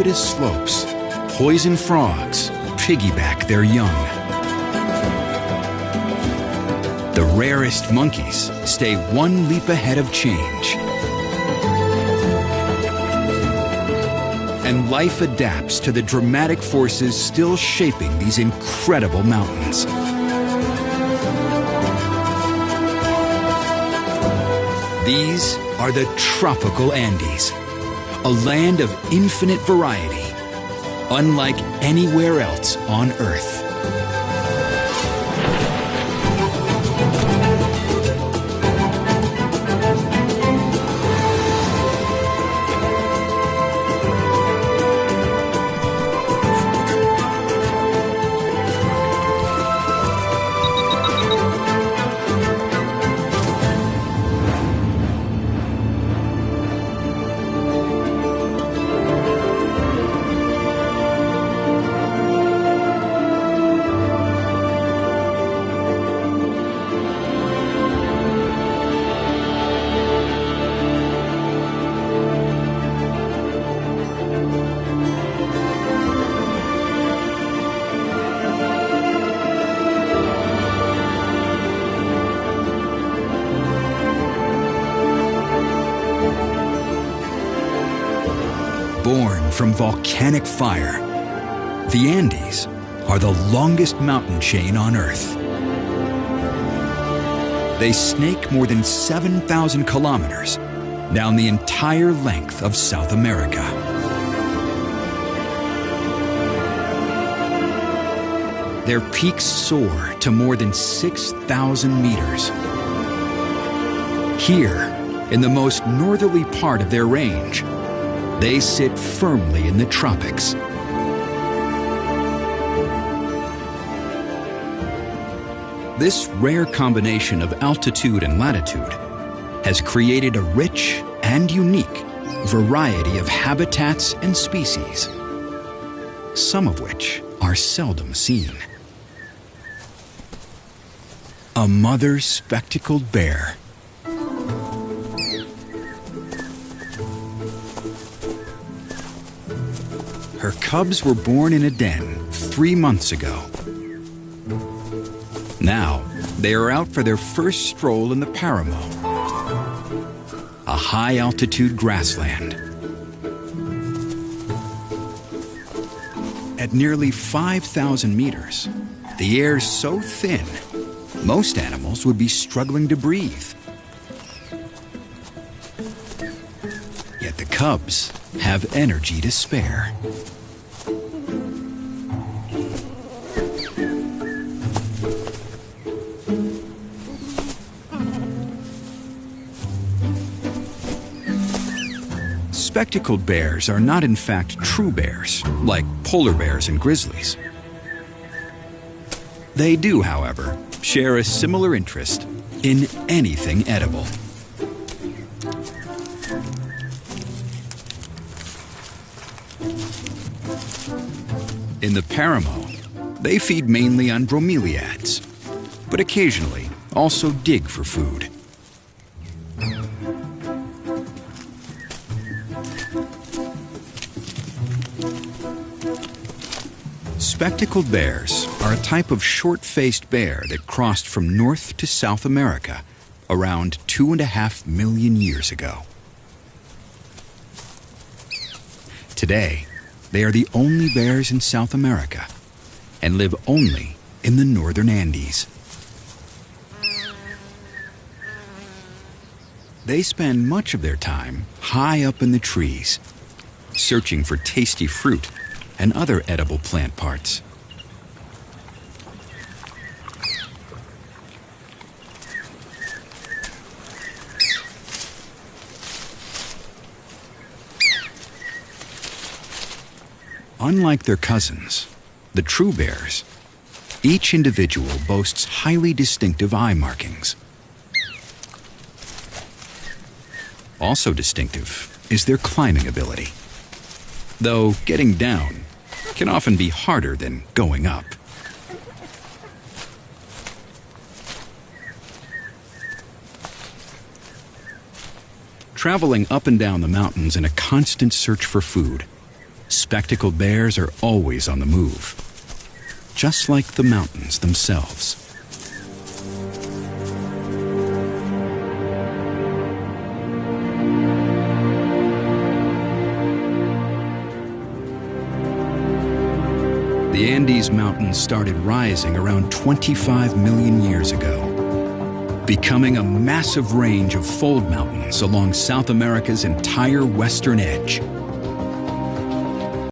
precipitous slopes, poison frogs piggyback their young. The rarest monkeys stay one leap ahead of change. And life adapts to the dramatic forces still shaping these incredible mountains. These are the tropical Andes, a land of infinite variety, unlike anywhere else on Earth. Born from volcanic fire, the Andes are the longest mountain chain on Earth. They snake more than 7,000 kilometers down the entire length of South America. Their peaks soar to more than 6,000 meters. Here, in the most northerly part of their range, they sit firmly in the tropics. This rare combination of altitude and latitude has created a rich and unique variety of habitats and species, some of which are seldom seen. A mother spectacled bear. Her cubs were born in a den 3 months ago. Now, they are out for their first stroll in the Paramo, a high-altitude grassland. At nearly 5,000 meters, the air's so thin, most animals would be struggling to breathe. Yet the cubs have energy to spare. Spectacled bears are not in fact true bears, like polar bears and grizzlies. They do, however, share a similar interest in anything edible. In the Paramo, they feed mainly on bromeliads, but occasionally also dig for food. Spectacled bears are a type of short-faced bear that crossed from North to South America around 2.5 million years ago. Today, they are the only bears in South America and live only in the northern Andes. They spend much of their time high up in the trees, searching for tasty fruit and other edible plant parts. Unlike their cousins, the true bears, each individual boasts highly distinctive eye markings. Also distinctive is their climbing ability, though getting down can often be harder than going up. Traveling up and down the mountains in a constant search for food, spectacled bears are always on the move, just like the mountains themselves. The Andes Mountains started rising around 25 million years ago, becoming a massive range of fold mountains along South America's entire western edge.